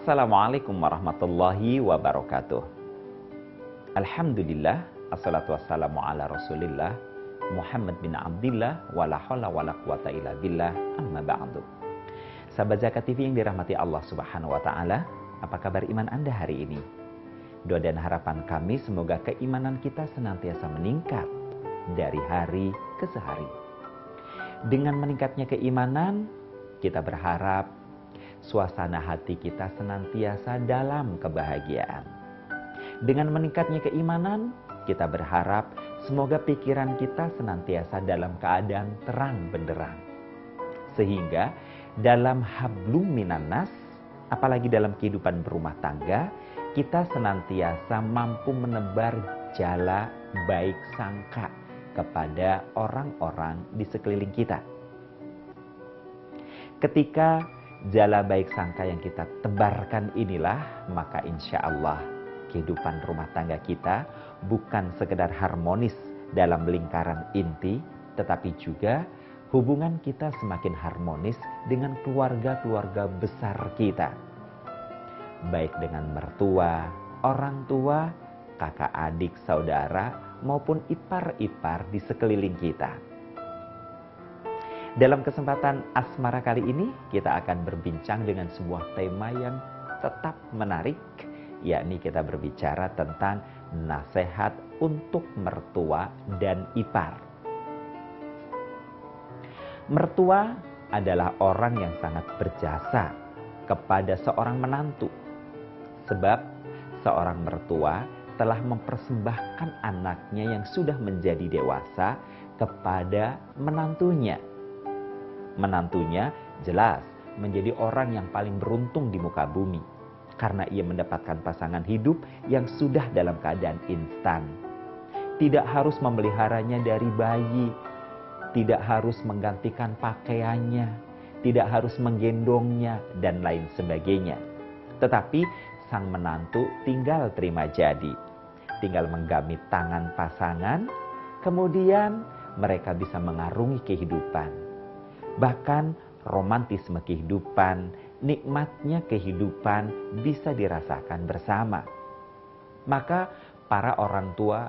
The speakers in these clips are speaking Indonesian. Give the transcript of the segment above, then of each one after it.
Assalamualaikum warahmatullahi wabarakatuh. Alhamdulillah, assalatu wassalamu ala rasulillah, Muhammad bin Abdillah, wala hawla wala quwata illa billah, amma ba'du. Sahabat Zakat TV yang dirahmati Allah Subhanahu wa Ta'ala, apa kabar iman Anda hari ini? Doa dan harapan kami semoga keimanan kita senantiasa meningkat dari hari ke sehari. Dengan meningkatnya keimanan, kita berharap suasana hati kita senantiasa dalam kebahagiaan. Dengan meningkatnya keimanan, kita berharap semoga pikiran kita senantiasa dalam keadaan terang benderang. Sehingga dalam hablum minan nas, apalagi dalam kehidupan berumah tangga, kita senantiasa mampu menebar jala baik sangka kepada orang-orang di sekeliling kita. Ketika jala baik sangka yang kita tebarkan inilah, maka insya Allah kehidupan rumah tangga kita bukan sekedar harmonis dalam lingkaran inti, tetapi juga hubungan kita semakin harmonis dengan keluarga-keluarga besar kita. Baik dengan mertua, orang tua, kakak adik, saudara, maupun ipar-ipar di sekeliling kita. Dalam kesempatan Asmara kali ini, kita akan berbincang dengan sebuah tema yang tetap menarik, yakni kita berbicara tentang nasihat untuk mertua dan ipar. Mertua adalah orang yang sangat berjasa kepada seorang menantu. Sebab seorang mertua telah mempersembahkan anaknya yang sudah menjadi dewasa kepada menantunya. Menantunya jelas menjadi orang yang paling beruntung di muka bumi, karena ia mendapatkan pasangan hidup yang sudah dalam keadaan instan. Tidak harus memeliharanya dari bayi, tidak harus menggantikan pakaiannya, tidak harus menggendongnya, dan lain sebagainya. Tetapi sang menantu tinggal terima jadi, tinggal menggamit tangan pasangan, kemudian mereka bisa mengarungi kehidupan. Bahkan romantisme kehidupan, nikmatnya kehidupan bisa dirasakan bersama. Maka para orang tua,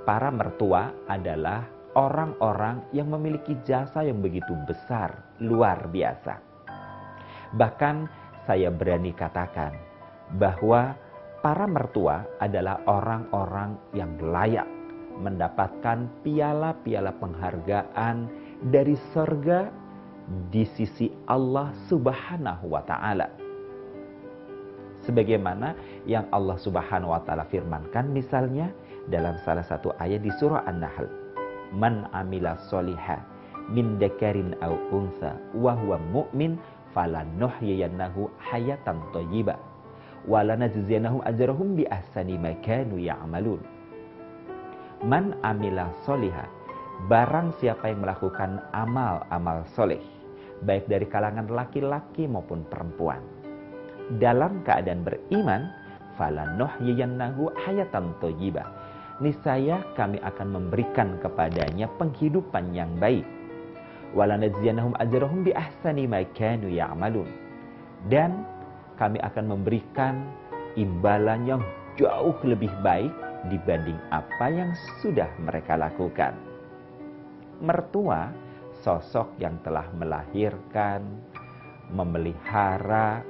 para mertua adalah orang-orang yang memiliki jasa yang begitu besar, luar biasa. Bahkan saya berani katakan bahwa para mertua adalah orang-orang yang layak mendapatkan piala-piala penghargaan dari surga di sisi Allah Subhanahu wa Ta'ala. Sebagaimana yang Allah Subhanahu wa Ta'ala firmankan misalnya dalam salah satu ayat di surah An-Nahl, "Man amila sholiha min dzakarin aw unsa wa huwa mu'min falanuhyiyannahu hayatan thayyibah wa lanajziyannahum ajrahum bi ahsani ma kanu ya'malun." Man amila sholiha, barang siapa yang melakukan amal-amal soleh, baik dari kalangan laki-laki maupun perempuan, dalam keadaan beriman, falanuhyiyannahu hayatan thayyibah, niscaya kami akan memberikan kepadanya penghidupan yang baik. Walanajziyannahum ajrahum bi ahsani ma kanu ya'malun, dan kami akan memberikan imbalan yang jauh lebih baik dibanding apa yang sudah mereka lakukan. Mertua, sosok yang telah melahirkan, memelihara,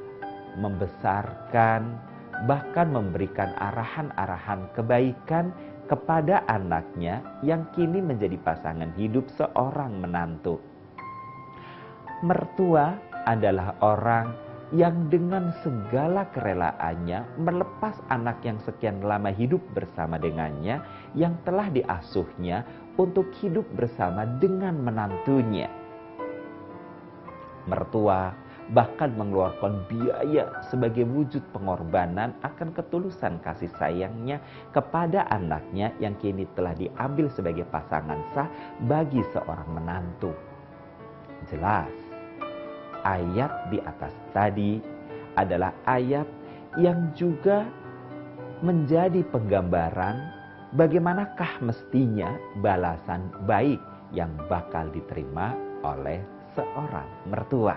membesarkan, bahkan memberikan arahan-arahan kebaikan kepada anaknya yang kini menjadi pasangan hidup seorang menantu. Mertua adalah orang yang dengan segala kerelaannya melepas anak yang sekian lama hidup bersama dengannya, yang telah diasuhnya untuk hidup bersama dengan menantunya. Mertua bahkan mengeluarkan biaya sebagai wujud pengorbanan akan ketulusan kasih sayangnya kepada anaknya yang kini telah diambil sebagai pasangan sah bagi seorang menantu. Jelas, ayat di atas tadi adalah ayat yang juga menjadi penggambaran bagaimanakah mestinya balasan baik yang bakal diterima oleh seorang mertua.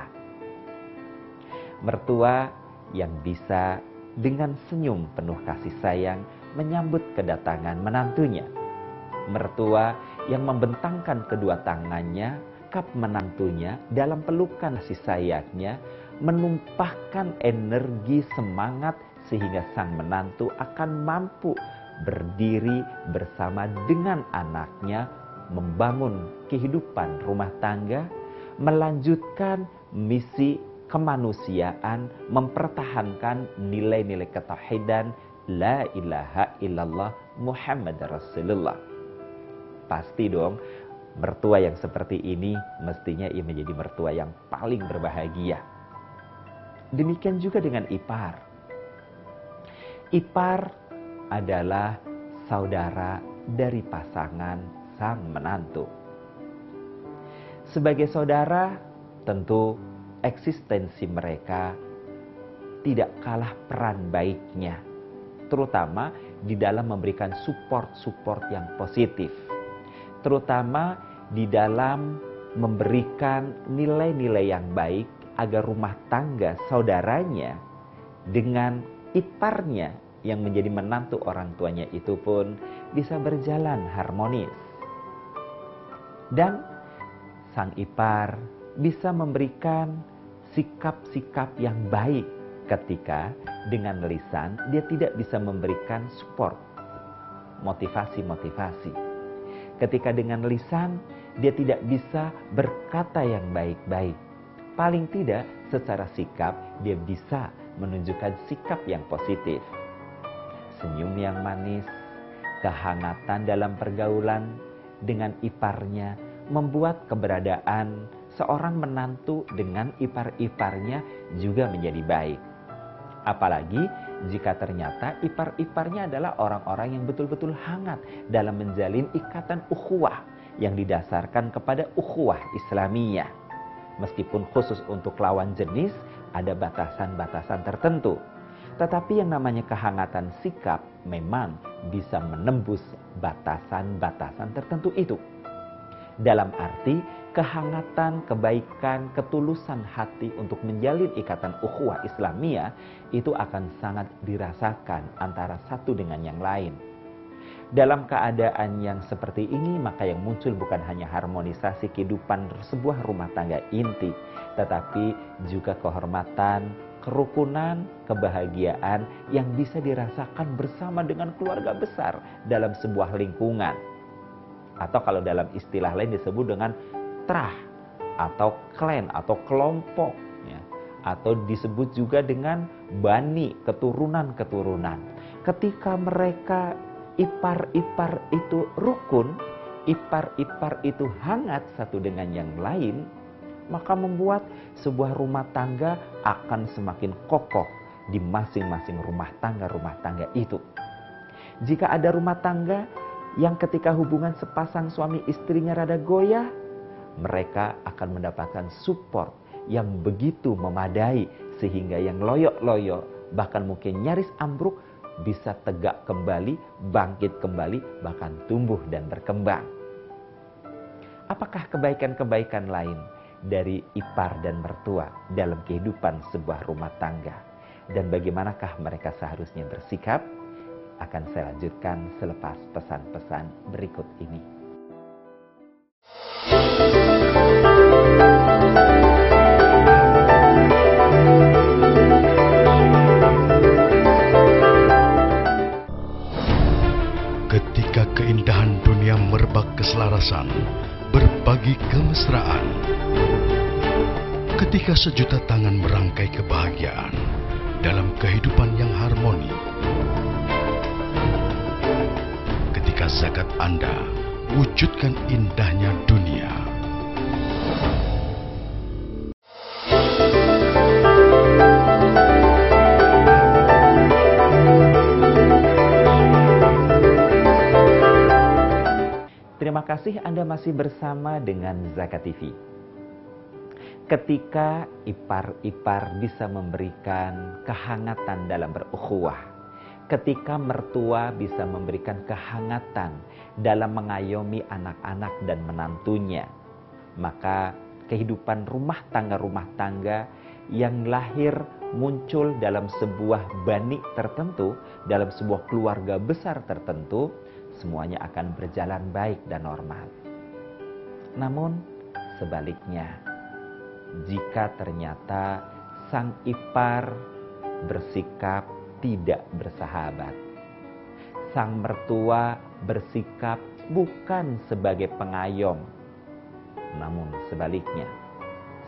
Mertua yang bisa dengan senyum penuh kasih sayang menyambut kedatangan menantunya. Mertua yang membentangkan kedua tangannya kap menantunya dalam pelukan kasih sayangnya, menumpahkan energi semangat sehingga sang menantu akan mampu berdiri bersama dengan anaknya, membangun kehidupan rumah tangga, melanjutkan misi kemanusiaan, mempertahankan nilai-nilai ketauhidan la ilaha illallah Muhammad Rasulullah. Pasti dong, mertua yang seperti ini mestinya ia menjadi mertua yang paling berbahagia. Demikian juga dengan ipar. Ipar adalah saudara dari pasangan sang menantu. Sebagai saudara, tentu eksistensi mereka tidak kalah peran baiknya, terutama di dalam memberikan support yang positif, terutama di dalam memberikan nilai-nilai yang baik agar rumah tangga saudaranya dengan iparnya yang menjadi menantu orang tuanya itu pun bisa berjalan harmonis. Dan sang ipar bisa memberikan sikap-sikap yang baik ketika dengan lisan dia tidak bisa memberikan support, motivasi. Ketika dengan lisan dia tidak bisa berkata yang baik-baik. Paling tidak secara sikap dia bisa menunjukkan sikap yang positif. Senyum yang manis, kehangatan dalam pergaulan dengan iparnya membuat keberadaan seorang menantu dengan ipar-iparnya juga menjadi baik. Apalagi jika ternyata ipar-iparnya adalah orang-orang yang betul-betul hangat dalam menjalin ikatan ukhuwah yang didasarkan kepada ukhuwah Islamiyah. Meskipun khusus untuk lawan jenis ada batasan-batasan tertentu. Tetapi yang namanya kehangatan sikap memang bisa menembus batasan-batasan tertentu itu. Dalam arti kehangatan, kebaikan, ketulusan hati untuk menjalin ikatan ukhuwah Islamiyah itu akan sangat dirasakan antara satu dengan yang lain. Dalam keadaan yang seperti ini, maka yang muncul bukan hanya harmonisasi kehidupan sebuah rumah tangga inti, tetapi juga kehormatan, kerukunan, kebahagiaan yang bisa dirasakan bersama dengan keluarga besar dalam sebuah lingkungan. Atau kalau dalam istilah lain disebut dengan trah, atau klan, atau kelompok, ya. Atau disebut juga dengan bani, keturunan-keturunan. Ketika mereka ipar-ipar itu rukun, ipar-ipar itu hangat satu dengan yang lain, maka membuat sebuah rumah tangga akan semakin kokoh di masing-masing rumah tangga itu. Jika ada rumah tangga yang ketika hubungan sepasang suami istrinya rada goyah, mereka akan mendapatkan support yang begitu memadai sehingga yang loyok-loyok bahkan mungkin nyaris ambruk bisa tegak kembali, bangkit kembali, bahkan tumbuh dan berkembang. Apakah kebaikan-kebaikan lain dari ipar dan mertua dalam kehidupan sebuah rumah tangga? Dan bagaimanakah mereka seharusnya bersikap? Akan saya lanjutkan selepas pesan-pesan berikut ini. Ketika keindahan dunia merebak keselarasan, berbagi kemesraan. Ketika sejuta tangan merangkai kebahagiaan dalam kehidupan yang harmoni. Ketika zakat Anda wujudkan indahnya dunia. Terima kasih Anda masih bersama dengan Zakat TV. Ketika ipar-ipar bisa memberikan kehangatan dalam berukhuwah, ketika mertua bisa memberikan kehangatan dalam mengayomi anak-anak dan menantunya, maka kehidupan rumah tangga yang lahir muncul dalam sebuah bani tertentu, dalam sebuah keluarga besar tertentu, semuanya akan berjalan baik dan normal. Namun sebaliknya, jika ternyata sang ipar bersikap tidak bersahabat, sang mertua bersikap bukan sebagai pengayom, namun sebaliknya,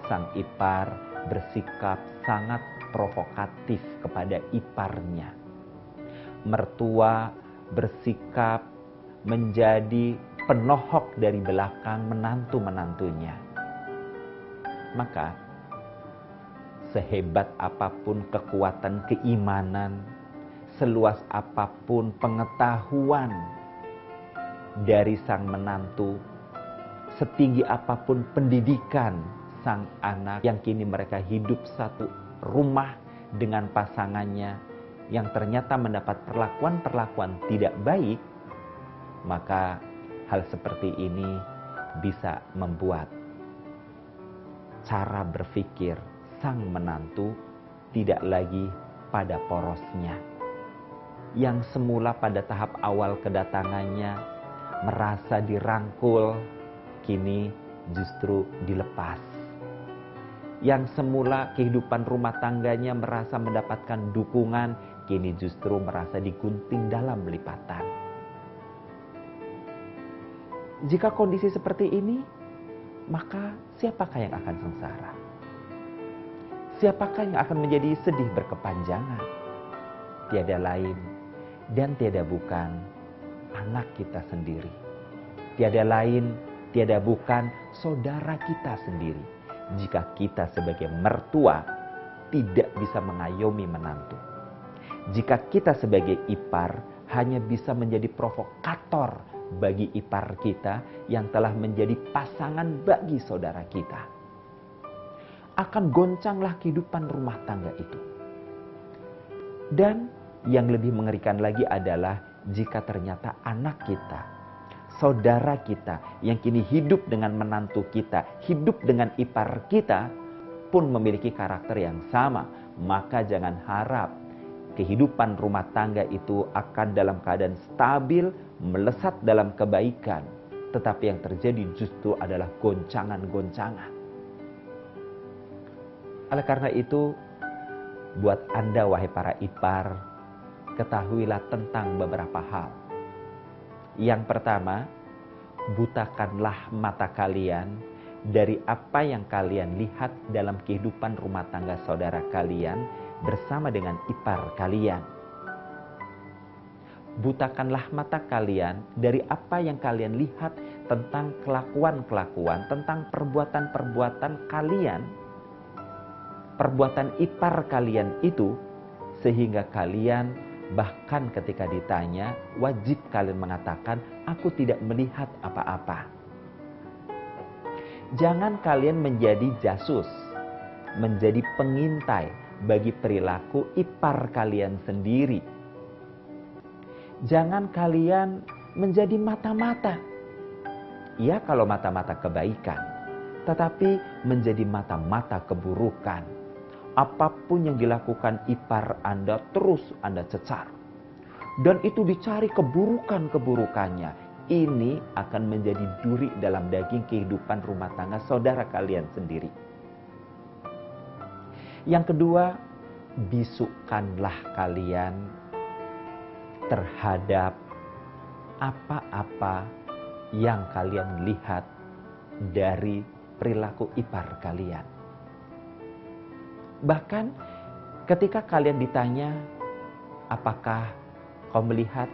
sang ipar bersikap sangat provokatif kepada iparnya. Mertua bersikap menjadi penohok dari belakang menantu-menantunya. Maka, sehebat apapun kekuatan keimanan, seluas apapun pengetahuan dari sang menantu, setinggi apapun pendidikan sang anak yang kini mereka hidup satu rumah dengan pasangannya yang ternyata mendapat perlakuan-perlakuan tidak baik, maka hal seperti ini bisa membuat cara berpikir sang menantu tidak lagi pada porosnya. Yang semula pada tahap awal kedatangannya merasa dirangkul, kini justru dilepas. Yang semula kehidupan rumah tangganya merasa mendapatkan dukungan, kini justru merasa digunting dalam lipatan. Jika kondisi seperti ini, maka siapakah yang akan sengsara? Siapakah yang akan menjadi sedih berkepanjangan? Tiada lain dan tiada bukan anak kita sendiri. Tiada lain, tiada bukan saudara kita sendiri. Jika kita sebagai mertua tidak bisa mengayomi menantu. Jika kita sebagai ipar hanya bisa menjadi provokator bagi ipar kita yang telah menjadi pasangan bagi saudara kita, akan goncanglah kehidupan rumah tangga itu. Dan yang lebih mengerikan lagi adalah jika ternyata anak kita, saudara kita yang kini hidup dengan menantu kita, hidup dengan ipar kita pun memiliki karakter yang sama, maka jangan harap kehidupan rumah tangga itu akan dalam keadaan stabil, melesat dalam kebaikan. Tetapi yang terjadi justru adalah goncangan-goncangan. Oleh karena itu, buat Anda wahai para ipar, ketahuilah tentang beberapa hal. Yang pertama, butakanlah mata kalian dari apa yang kalian lihat dalam kehidupan rumah tangga saudara kalian bersama dengan ipar kalian. Butakanlah mata kalian dari apa yang kalian lihat tentang kelakuan-kelakuan, tentang perbuatan-perbuatan kalian, perbuatan ipar kalian itu, sehingga kalian bahkan ketika ditanya, wajib kalian mengatakan, aku tidak melihat apa-apa. Jangan kalian menjadi jasus, menjadi pengintai bagi perilaku ipar kalian sendiri. Jangan kalian menjadi mata-mata. Ya, kalau mata-mata kebaikan, tetapi menjadi mata-mata keburukan. Apapun yang dilakukan ipar Anda terus Anda cecar. Dan itu dicari keburukan-keburukannya. Ini akan menjadi duri dalam daging kehidupan rumah tangga saudara kalian sendiri. Yang kedua, bisukanlah kalian terhadap apa-apa yang kalian lihat dari perilaku ipar kalian. Bahkan ketika kalian ditanya, apakah kau melihat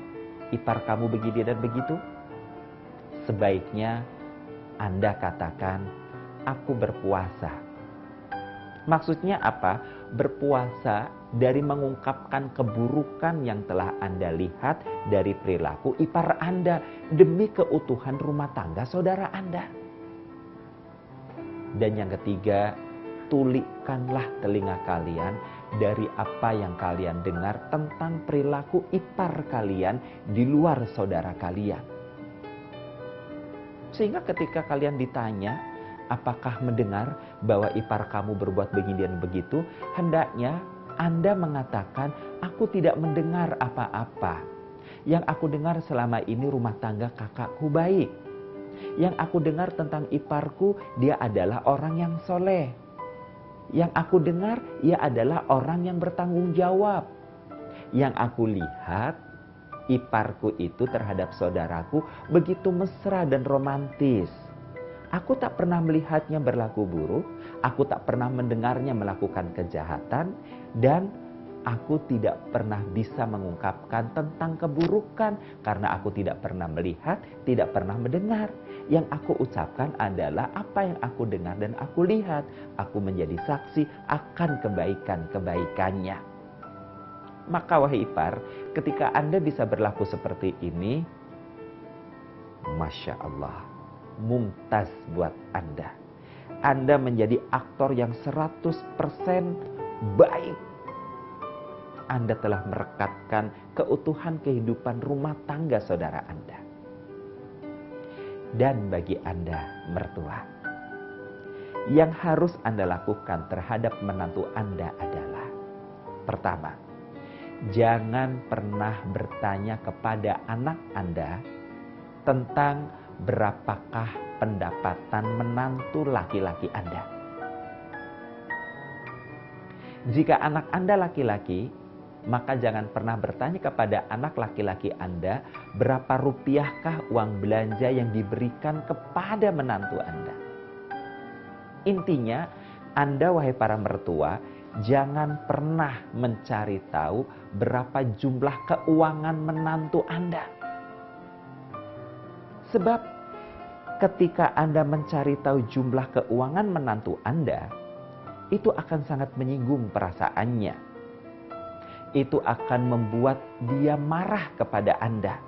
ipar kamu begini dan begitu? Sebaiknya Anda katakan, aku berpuasa. Maksudnya apa? Berpuasa dari mengungkapkan keburukan yang telah Anda lihat dari perilaku ipar Anda demi keutuhan rumah tangga saudara Anda. Dan yang ketiga, tulikkanlah telinga kalian dari apa yang kalian dengar tentang perilaku ipar kalian di luar saudara kalian. Sehingga ketika kalian ditanya, apakah mendengar bahwa ipar kamu berbuat begini dan begitu, hendaknya Anda mengatakan, aku tidak mendengar apa-apa. Yang aku dengar selama ini rumah tangga kakakku baik. Yang aku dengar tentang iparku, dia adalah orang yang soleh. Yang aku dengar, ia adalah orang yang bertanggung jawab. Yang aku lihat, iparku itu terhadap saudaraku begitu mesra dan romantis. Aku tak pernah melihatnya berlaku buruk, aku tak pernah mendengarnya melakukan kejahatan, dan aku tidak pernah bisa mengungkapkan tentang keburukan karena aku tidak pernah melihat, tidak pernah mendengar. Yang aku ucapkan adalah apa yang aku dengar dan aku lihat. Aku menjadi saksi akan kebaikan-kebaikannya. Maka wahai ipar, ketika Anda bisa berlaku seperti ini, Masya Allah, mumtaz buat Anda. Anda menjadi aktor yang 100% baik. Anda telah merekatkan keutuhan kehidupan rumah tangga saudara Anda. Dan bagi Anda mertua, yang harus Anda lakukan terhadap menantu Anda adalah, pertama, jangan pernah bertanya kepada anak Anda tentang berapakah pendapatan menantu laki-laki Anda. Jika anak Anda laki-laki, maka jangan pernah bertanya kepada anak laki-laki Anda berapa rupiahkah uang belanja yang diberikan kepada menantu Anda. Intinya, Anda wahai para mertua, jangan pernah mencari tahu berapa jumlah keuangan menantu Anda. Sebab ketika Anda mencari tahu jumlah keuangan menantu Anda, itu akan sangat menyinggung perasaannya. Itu akan membuat dia marah kepada Anda.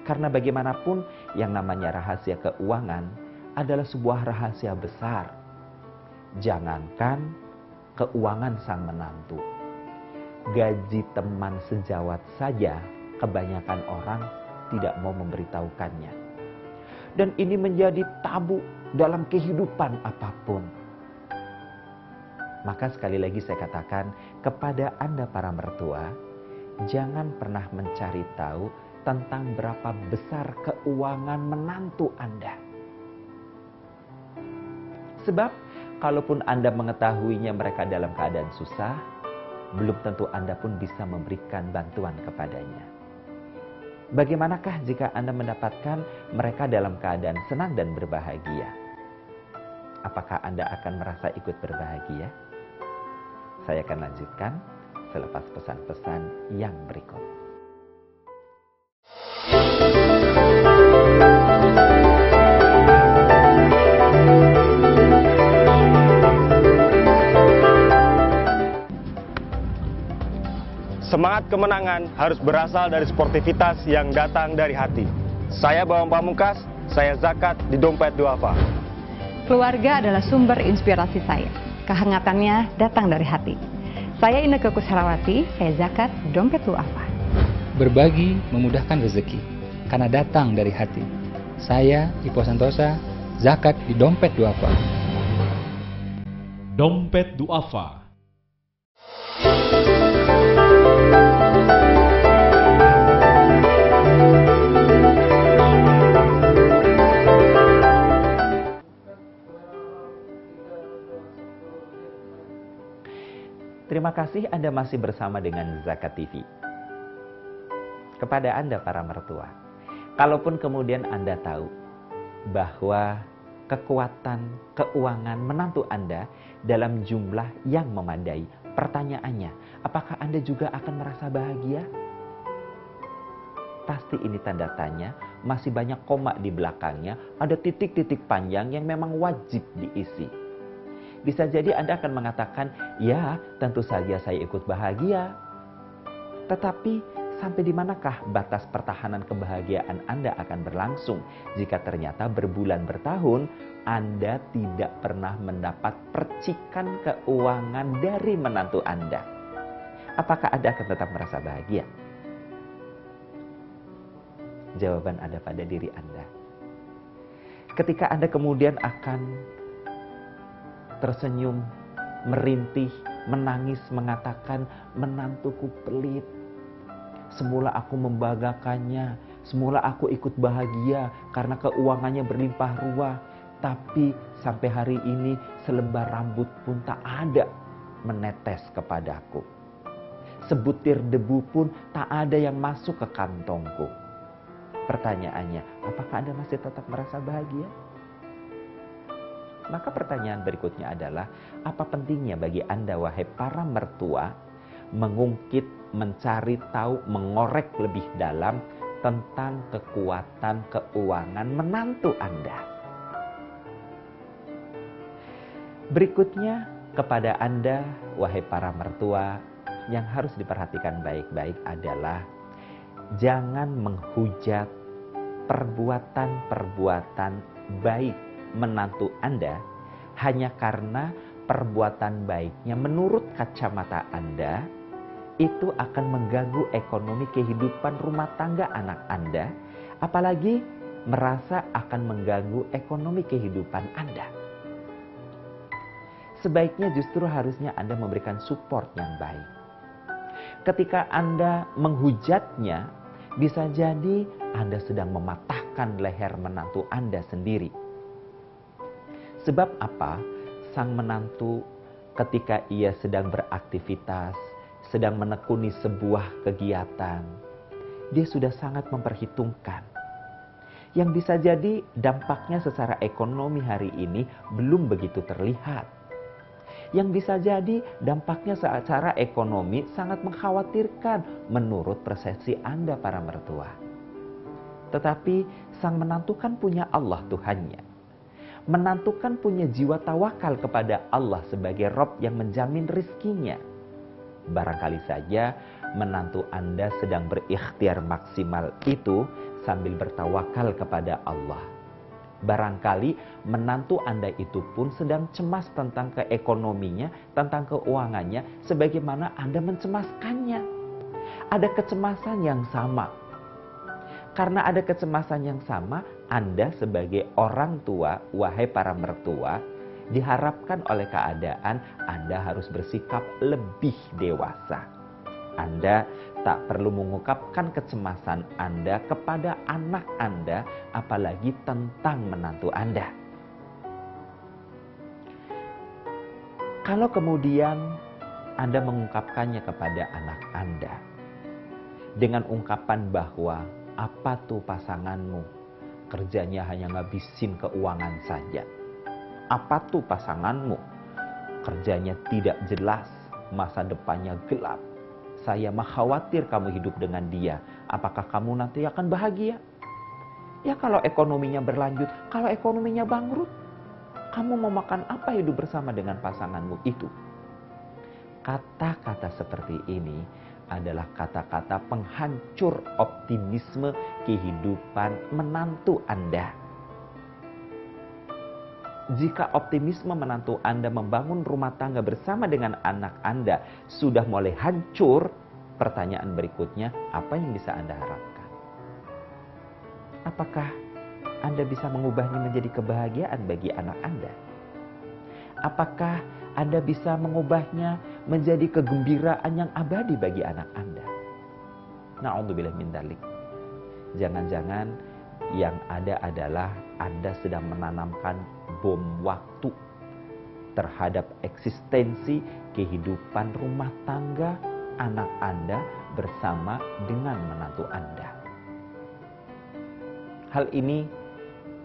Karena bagaimanapun yang namanya rahasia keuangan adalah sebuah rahasia besar. Jangankan keuangan sang menantu, gaji teman sejawat saja kebanyakan orang tidak mau memberitahukannya. Dan ini menjadi tabu dalam kehidupan apapun. Maka sekali lagi saya katakan kepada Anda para mertua, jangan pernah mencari tahu tentang berapa besar keuangan menantu Anda. Sebab kalaupun Anda mengetahuinya mereka dalam keadaan susah, belum tentu Anda pun bisa memberikan bantuan kepadanya. Bagaimanakah jika Anda mendapatkan mereka dalam keadaan senang dan berbahagia? Apakah Anda akan merasa ikut berbahagia? Saya akan lanjutkan selepas pesan-pesan yang berikut. Semangat kemenangan harus berasal dari sportivitas yang datang dari hati. Saya Bawang Pamungkas, saya zakat di Dompet Duafa. Keluarga adalah sumber inspirasi saya. Kehangatannya datang dari hati. Saya Inneke Koesherawati, saya zakat Dompet Duafa. Berbagi memudahkan rezeki, karena datang dari hati. Saya Ipo Santosa, zakat di Dompet Duafa. Dompet Duafa. Terima kasih Anda masih bersama dengan Zakat TV. Kepada Anda para mertua, kalaupun kemudian Anda tahu bahwa kekuatan keuangan menantu Anda dalam jumlah yang memadai, pertanyaannya, apakah Anda juga akan merasa bahagia? Pasti ini tanda tanya, masih banyak koma di belakangnya, ada titik-titik panjang yang memang wajib diisi. Bisa jadi Anda akan mengatakan, ya tentu saja saya ikut bahagia. Tetapi sampai di manakah batas pertahanan kebahagiaan Anda akan berlangsung jika ternyata berbulan bertahun Anda tidak pernah mendapat percikan keuangan dari menantu Anda? Apakah Anda akan tetap merasa bahagia? Jawaban ada pada diri Anda. Ketika Anda kemudian akan tersenyum, merintih, menangis mengatakan, menantuku pelit. Semula aku membanggakannya, semula aku ikut bahagia karena keuangannya berlimpah ruah. Tapi sampai hari ini selembar rambut pun tak ada menetes kepadaku. Sebutir debu pun tak ada yang masuk ke kantongku. Pertanyaannya, apakah Anda masih tetap merasa bahagia? Maka pertanyaan berikutnya adalah, apa pentingnya bagi Anda, wahai para mertua, mengungkit, mencari tahu, mengorek lebih dalam tentang kekuatan keuangan menantu Anda? Berikutnya, kepada Anda, wahai para mertua, yang harus diperhatikan baik-baik adalah jangan menghujat perbuatan-perbuatan baik menantu Anda hanya karena perbuatan baiknya menurut kacamata Anda itu akan mengganggu ekonomi kehidupan rumah tangga anak Anda, apalagi merasa akan mengganggu ekonomi kehidupan Anda. Sebaiknya justru harusnya Anda memberikan support yang baik. Ketika Anda menghujatnya, bisa jadi Anda sedang mematahkan leher menantu Anda sendiri. Sebab apa? Sang menantu ketika ia sedang beraktivitas, sedang menekuni sebuah kegiatan, dia sudah sangat memperhitungkan. Yang bisa jadi dampaknya secara ekonomi hari ini belum begitu terlihat. Yang bisa jadi dampaknya secara ekonomi sangat mengkhawatirkan menurut persepsi Anda para mertua. Tetapi sang menantu kan punya Allah Tuhannya. Menantu kan punya jiwa tawakal kepada Allah sebagai Rob yang menjamin rizkinya. Barangkali saja menantu Anda sedang berikhtiar maksimal itu sambil bertawakal kepada Allah. Barangkali menantu Anda itu pun sedang cemas tentang keekonominya, tentang keuangannya, sebagaimana Anda mencemaskannya. Ada kecemasan yang sama. Karena ada kecemasan yang sama, Anda sebagai orang tua, wahai para mertua, diharapkan oleh keadaan Anda harus bersikap lebih dewasa. Anda tak perlu mengungkapkan kecemasan Anda kepada anak Anda, apalagi tentang menantu Anda. Kalau kemudian Anda mengungkapkannya kepada anak Anda dengan ungkapan bahwa apa tuh pasanganmu, kerjanya hanya ngabisin keuangan saja. Apa tuh pasanganmu, kerjanya tidak jelas, masa depannya gelap. Saya mah khawatir kamu hidup dengan dia. Apakah kamu nanti akan bahagia? Ya kalau ekonominya berlanjut, kalau ekonominya bangkrut, kamu mau makan apa hidup bersama dengan pasanganmu itu? Kata-kata seperti ini adalah kata-kata penghancur optimisme kehidupan menantu Anda. Jika optimisme menantu Anda membangun rumah tangga bersama dengan anak Anda sudah mulai hancur, pertanyaan berikutnya, apa yang bisa Anda harapkan? Apakah Anda bisa mengubahnya menjadi kebahagiaan bagi anak Anda? Apakah Anda bisa mengubahnya menjadi kegembiraan yang abadi bagi anak Anda? Na'udzubillah min dzalik. Jangan-jangan yang ada adalah Anda sedang menanamkan bom waktu terhadap eksistensi kehidupan rumah tangga anak Anda bersama dengan menantu Anda. Hal ini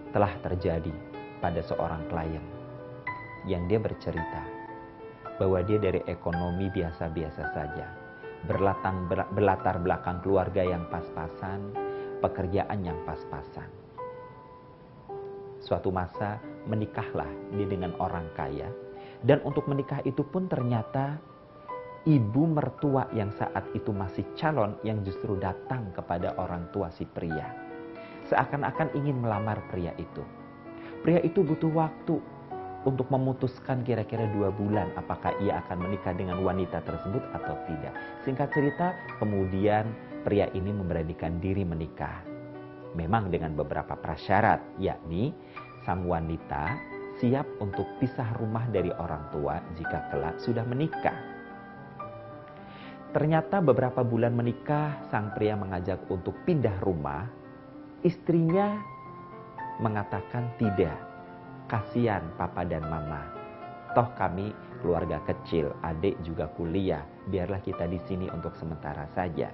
telah terjadi pada seorang klien yang dia bercerita bahwa dia dari ekonomi biasa-biasa saja, berlatar belakang keluarga yang pas-pasan, pekerjaan yang pas-pasan. Suatu masa menikahlah dia dengan orang kaya, dan untuk menikah itu pun ternyata ibu mertua yang saat itu masih calon yang justru datang kepada orang tua si pria. Seakan-akan ingin melamar pria itu. Pria itu butuh waktu untuk memutuskan kira-kira 2 bulan apakah ia akan menikah dengan wanita tersebut atau tidak. Singkat cerita, kemudian pria ini memberanikan diri menikah. Memang dengan beberapa prasyarat, yakni sang wanita siap untuk pisah rumah dari orang tua jika kelak sudah menikah. Ternyata beberapa bulan menikah, sang pria mengajak untuk pindah rumah. Istrinya mengatakan tidak, kasihan papa dan mama. Toh kami keluarga kecil, adik juga kuliah, biarlah kita di sini untuk sementara saja.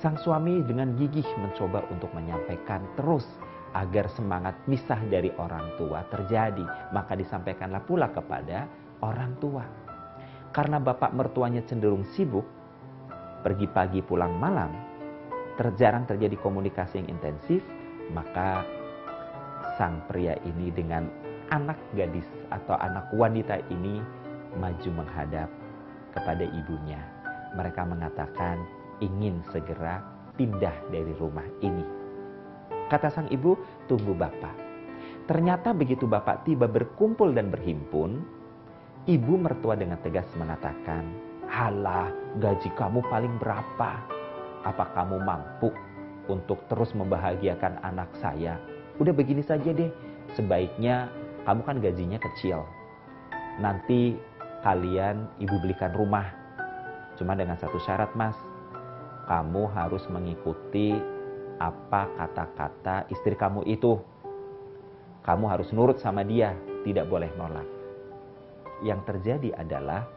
Sang suami dengan gigih mencoba untuk menyampaikan terus agar semangat misah dari orang tua terjadi. Maka disampaikanlah pula kepada orang tua. Karena bapak mertuanya cenderung sibuk, pergi pagi pulang malam, jarang terjadi komunikasi yang intensif, maka sang pria ini dengan anak gadis atau anak wanita ini maju menghadap kepada ibunya. Mereka mengatakan ingin segera pindah dari rumah ini. Kata sang ibu, tunggu bapak. Ternyata begitu bapak tiba berkumpul dan berhimpun, ibu mertua dengan tegas mengatakan, halah, gaji kamu paling berapa? Apa kamu mampu untuk terus membahagiakan anak saya? Udah begini saja deh, sebaiknya kamu kan gajinya kecil. Nanti kalian ibu belikan rumah. Cuma dengan satu syarat mas, kamu harus mengikuti apa kata-kata istri kamu itu. Kamu harus nurut sama dia, tidak boleh nolak. Yang terjadi adalah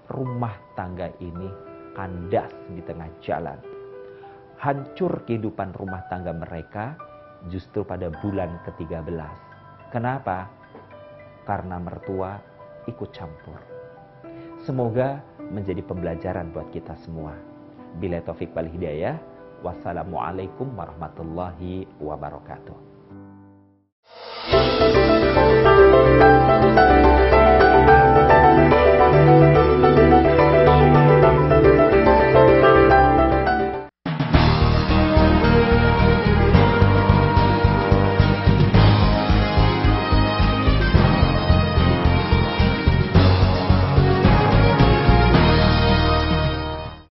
rumah tangga ini kandas di tengah jalan. Hancur kehidupan rumah tangga mereka justru pada bulan ke-13. Kenapa? Karena mertua ikut campur. Semoga menjadi pembelajaran buat kita semua. Bila taufik wal hidayah. Wassalamualaikum warahmatullahi wabarakatuh.